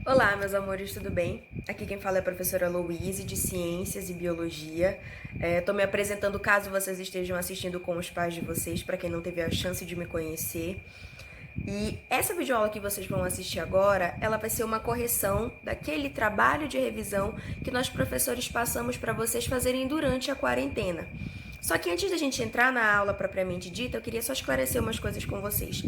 Olá, meus amores, tudo bem? Aqui quem fala é a professora Louise, de Ciências e Biologia. Estou me apresentando caso vocês estejam assistindo com os pais de vocês, para quem não teve a chance de me conhecer. E essa videoaula que vocês vão assistir agora, ela vai ser uma correção daquele trabalho de revisão que nós professores passamos para vocês fazerem durante a quarentena. Só que antes da gente entrar na aula propriamente dita, eu queria só esclarecer umas coisas com vocês.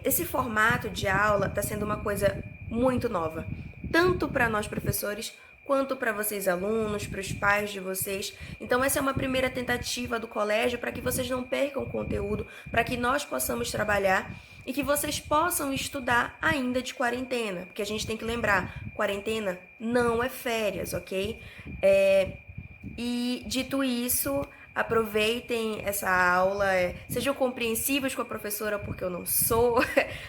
Esse formato de aula está sendo uma coisa muito nova, tanto para nós professores quanto para vocês alunos, para os pais de vocês. Então essa é uma primeira tentativa do colégio para que vocês não percam o conteúdo, para que nós possamos trabalhar e que vocês possam estudar ainda de quarentena, porque a gente tem que lembrar, quarentena não é férias, ok? E dito isso, aproveitem essa aula, sejam compreensivos com a professora, porque eu não sou,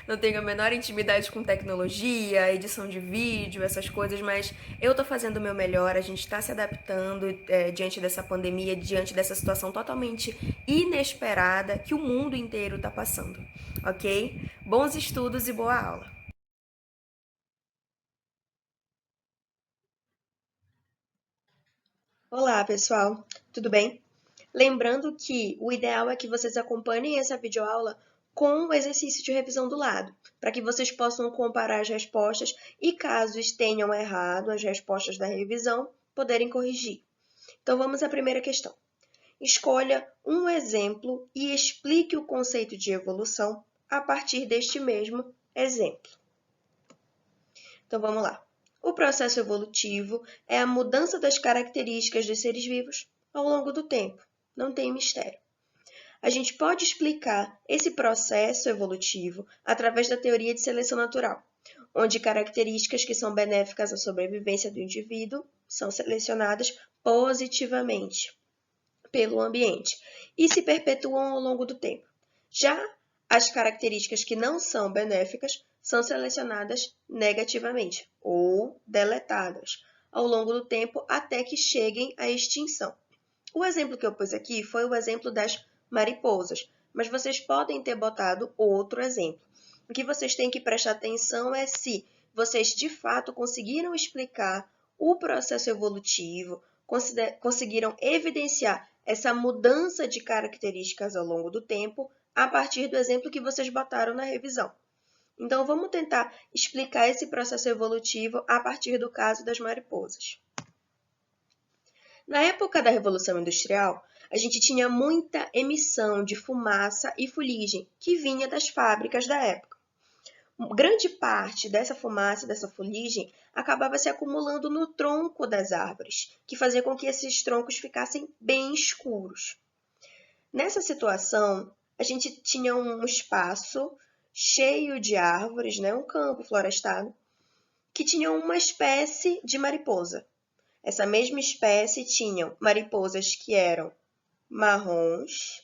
não tenho a menor intimidade com tecnologia, edição de vídeo, essas coisas, mas eu tô fazendo o meu melhor, a gente está se adaptando diante dessa pandemia, diante dessa situação totalmente inesperada que o mundo inteiro está passando, ok? Bons estudos e boa aula! Olá, pessoal, tudo bem? Lembrando que o ideal é que vocês acompanhem essa videoaula com o exercício de revisão do lado, para que vocês possam comparar as respostas e, caso tenham errado as respostas da revisão, poderem corrigir. Então, vamos à primeira questão. Escolha um exemplo e explique o conceito de evolução a partir deste mesmo exemplo. Então, vamos lá. O processo evolutivo é a mudança das características dos seres vivos ao longo do tempo. Não tem mistério. A gente pode explicar esse processo evolutivo através da teoria de seleção natural, onde características que são benéficas à sobrevivência do indivíduo são selecionadas positivamente pelo ambiente e se perpetuam ao longo do tempo. Já as características que não são benéficas são selecionadas negativamente ou deletadas ao longo do tempo até que cheguem à extinção. O exemplo que eu pus aqui foi o exemplo das mariposas, mas vocês podem ter botado outro exemplo. O que vocês têm que prestar atenção é se vocês de fato conseguiram explicar o processo evolutivo, conseguiram evidenciar essa mudança de características ao longo do tempo a partir do exemplo que vocês botaram na revisão. Então, vamos tentar explicar esse processo evolutivo a partir do caso das mariposas. Na época da Revolução Industrial, a gente tinha muita emissão de fumaça e fuligem que vinha das fábricas da época. Grande parte dessa fumaça, dessa fuligem, acabava se acumulando no tronco das árvores, que fazia com que esses troncos ficassem bem escuros. Nessa situação, a gente tinha um espaço cheio de árvores, um campo florestado, que tinha uma espécie de mariposa. Essa mesma espécie tinha mariposas que eram marrons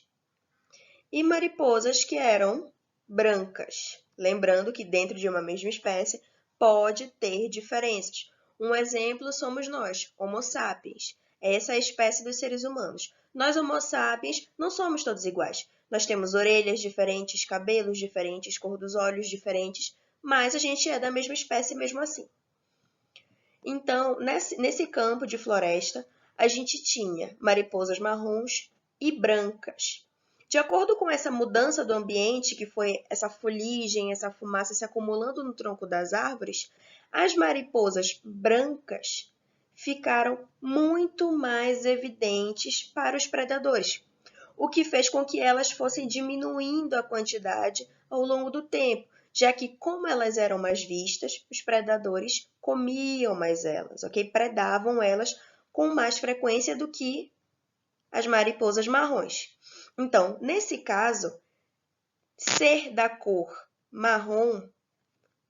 e mariposas que eram brancas. Lembrando que dentro de uma mesma espécie pode ter diferenças. Um exemplo somos nós, Homo sapiens. Essa é a espécie dos seres humanos. Nós, Homo sapiens, não somos todos iguais. Nós temos orelhas diferentes, cabelos diferentes, cor dos olhos diferentes, mas a gente é da mesma espécie mesmo assim. Então, nesse campo de floresta, a gente tinha mariposas marrons e brancas. De acordo com essa mudança do ambiente, que foi essa fuligem, essa fumaça se acumulando no tronco das árvores, as mariposas brancas ficaram muito mais evidentes para os predadores, o que fez com que elas fossem diminuindo a quantidade ao longo do tempo, já que, como elas eram mais vistas, os predadores comiam mais elas, ok? Predavam elas com mais frequência do que as mariposas marrons. Então, nesse caso, ser da cor marrom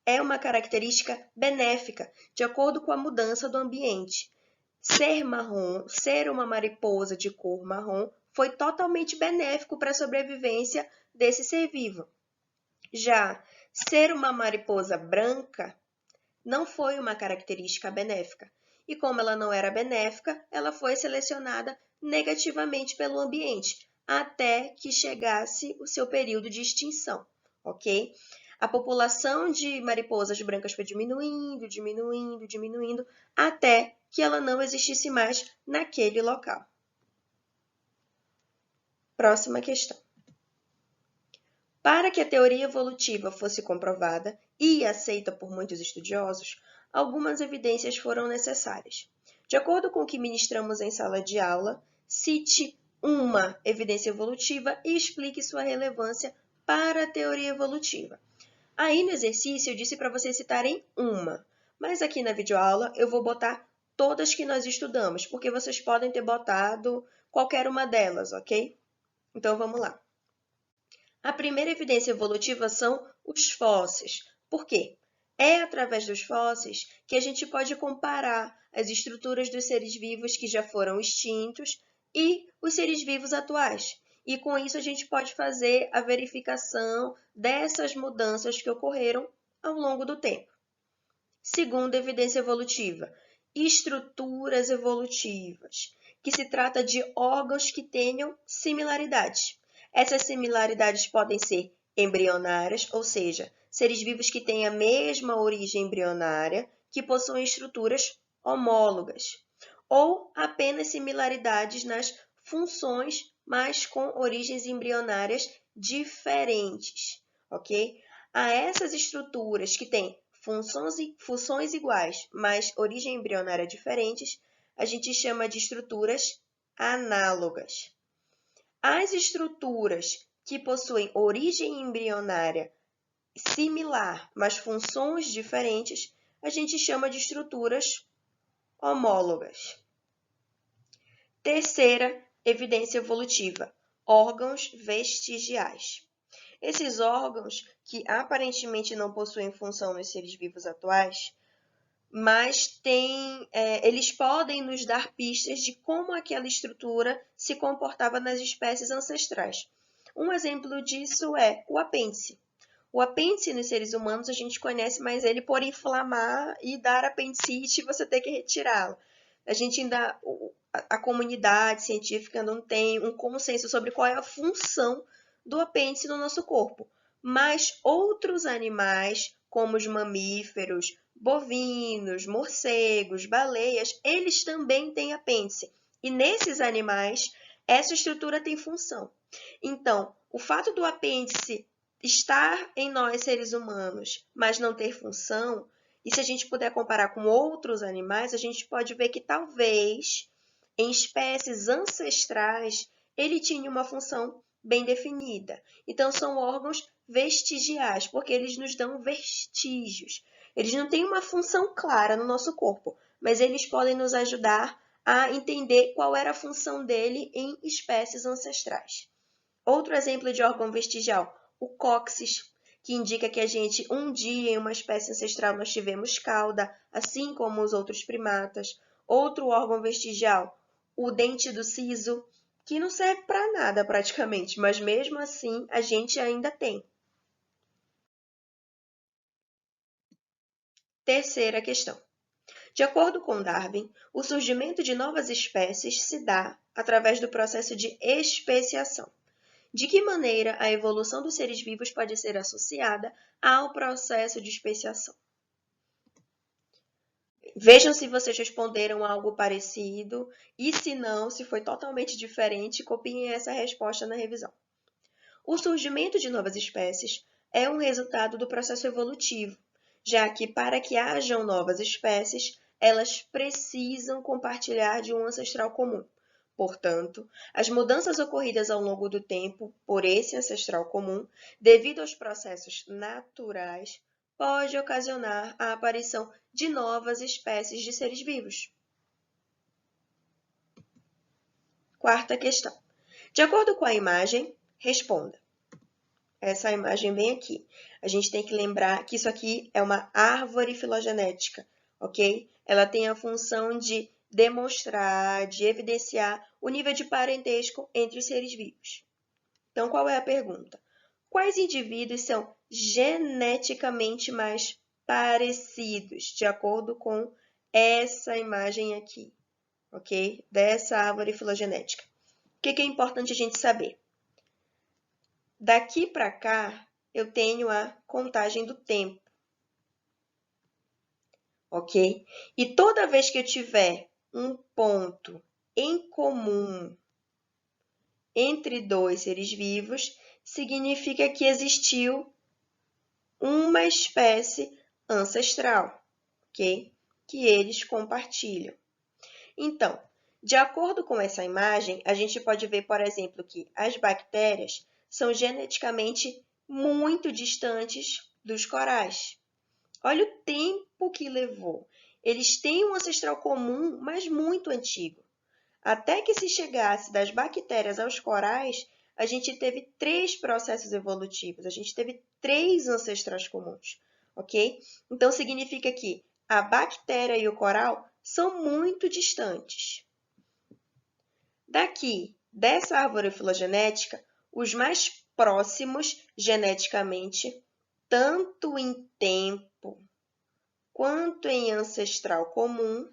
é uma característica benéfica, de acordo com a mudança do ambiente. Ser marrom, ser uma mariposa de cor marrom, foi totalmente benéfico para a sobrevivência desse ser vivo. Já ser uma mariposa branca não foi uma característica benéfica. E como ela não era benéfica, ela foi selecionada negativamente pelo ambiente, até que chegasse o seu período de extinção, ok? a população de mariposas brancas foi diminuindo, diminuindo, diminuindo, até que ela não existisse mais naquele local. Próxima questão. Para que a teoria evolutiva fosse comprovada e aceita por muitos estudiosos, algumas evidências foram necessárias. De acordo com o que ministramos em sala de aula, cite uma evidência evolutiva e explique sua relevância para a teoria evolutiva. Aí no exercício eu disse para vocês citarem uma, mas aqui na videoaula eu vou botar todas que nós estudamos, porque vocês podem ter botado qualquer uma delas, ok? Então vamos lá. A primeira evidência evolutiva são os fósseis. Por quê? É através dos fósseis que a gente pode comparar as estruturas dos seres vivos que já foram extintos e os seres vivos atuais. E com isso a gente pode fazer a verificação dessas mudanças que ocorreram ao longo do tempo. Segunda evidência evolutiva, estruturas evolutivas, que se trata de órgãos que tenham similaridades. Essas similaridades podem ser embrionárias, ou seja, seres vivos que têm a mesma origem embrionária, que possuem estruturas homólogas, ou apenas similaridades nas funções, mas com origens embrionárias diferentes, ok? A essas estruturas que têm funções iguais, mas origem embrionária diferentes, a gente chama de estruturas análogas. As estruturas que possuem origem embrionária similar, mas funções diferentes, a gente chama de estruturas homólogas. Terceira evidência evolutiva, órgãos vestigiais. Esses órgãos, que aparentemente não possuem função nos seres vivos atuais, mas eles podem nos dar pistas de como aquela estrutura se comportava nas espécies ancestrais. Um exemplo disso é o apêndice. O apêndice nos seres humanos a gente conhece mais ele por inflamar e dar apendicite e você ter que retirá-lo. A comunidade científica não tem um consenso sobre qual é a função do apêndice no nosso corpo, mas outros animais, como os mamíferos, bovinos, morcegos, baleias, eles também têm apêndice. E nesses animais, essa estrutura tem função. Então, o fato do apêndice estar em nós, seres humanos, mas não ter função, e se a gente puder comparar com outros animais, a gente pode ver que talvez, em espécies ancestrais, ele tinha uma função bem definida. Então, são órgãos vestigiais, porque eles nos dão vestígios. Eles não têm uma função clara no nosso corpo, mas eles podem nos ajudar a entender qual era a função dele em espécies ancestrais. Outro exemplo de órgão vestigial, o cóccix, que indica que um dia, em uma espécie ancestral, nós tivemos cauda, assim como os outros primatas. Outro órgão vestigial, o dente do siso, que não serve para nada praticamente, mas mesmo assim a gente ainda tem. Terceira questão. De acordo com Darwin, o surgimento de novas espécies se dá através do processo de especiação. De que maneira a evolução dos seres vivos pode ser associada ao processo de especiação? Vejam se vocês responderam algo parecido e, se não, se foi totalmente diferente, copiem essa resposta na revisão. O surgimento de novas espécies é um resultado do processo evolutivo, já que, para que hajam novas espécies, elas precisam compartilhar de um ancestral comum. Portanto, as mudanças ocorridas ao longo do tempo por esse ancestral comum, devido aos processos naturais, pode ocasionar a aparição de novas espécies de seres vivos. Quarta questão. De acordo com a imagem, responda. Essa imagem bem aqui. A gente tem que lembrar que isso aqui é uma árvore filogenética, ok? Ela tem a função de demonstrar, de evidenciar o nível de parentesco entre os seres vivos. Então, qual é a pergunta? Quais indivíduos são geneticamente mais parecidos, de acordo com essa imagem aqui, ok? Dessa árvore filogenética. O que é importante a gente saber? Daqui para cá, eu tenho a contagem do tempo. Ok? E toda vez que eu tiver um ponto em comum entre dois seres vivos, significa que existiu uma espécie ancestral, ok? Que eles compartilham. Então, de acordo com essa imagem, a gente pode ver, por exemplo, que as bactérias são geneticamente muito distantes dos corais. Olha o tempo que levou. Eles têm um ancestral comum, mas muito antigo. Até que se chegasse das bactérias aos corais, a gente teve 3 processos evolutivos, a gente teve 3 ancestrais comuns, ok? Então, significa que a bactéria e o coral são muito distantes. Daqui, dessa árvore filogenética, os mais próximos geneticamente, tanto em tempo quanto em ancestral comum,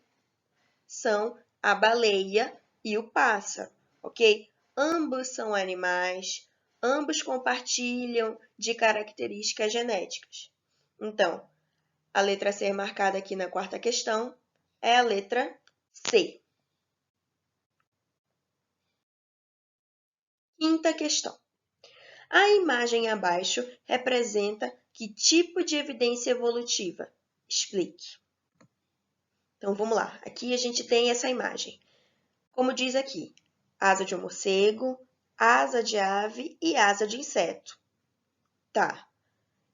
são a baleia e o pássaro, ok? Ambos são animais, ambos compartilham de características genéticas. Então, a letra a ser marcada aqui na quarta questão é a letra C. Quinta questão. A imagem abaixo representa que tipo de evidência evolutiva? Explique. Então, vamos lá. Aqui a gente tem essa imagem. Como diz aqui, asa de um morcego, asa de ave e asa de inseto. Tá.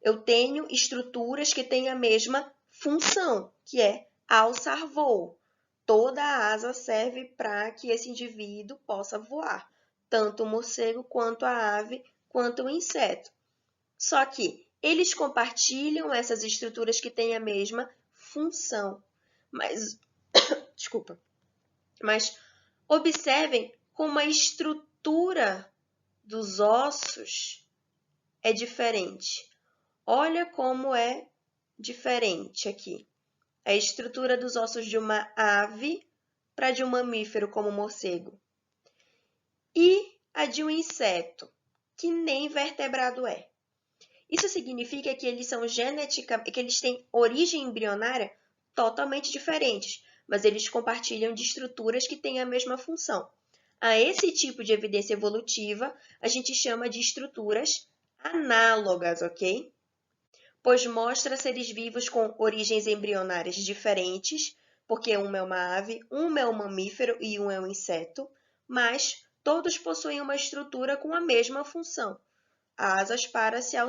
Eu tenho estruturas que têm a mesma função, que é alçar voo. Toda a asa serve para que esse indivíduo possa voar, tanto o morcego quanto a ave, quanto o inseto. Só que eles compartilham essas estruturas que têm a mesma função. Desculpa. Mas observem como a estrutura dos ossos é diferente. Olha como é diferente aqui. A estrutura dos ossos de uma ave para de um mamífero como o morcego. E a de um inseto, que nem vertebrado é. Isso significa que eles são que eles têm origem embrionária totalmente diferentes, mas eles compartilham de estruturas que têm a mesma função. A esse tipo de evidência evolutiva, a gente chama de estruturas análogas, ok? Pois mostra seres vivos com origens embrionárias diferentes, porque um é uma ave, um é um mamífero e um é um inseto, mas todos possuem uma estrutura com a mesma função, asas para se alçar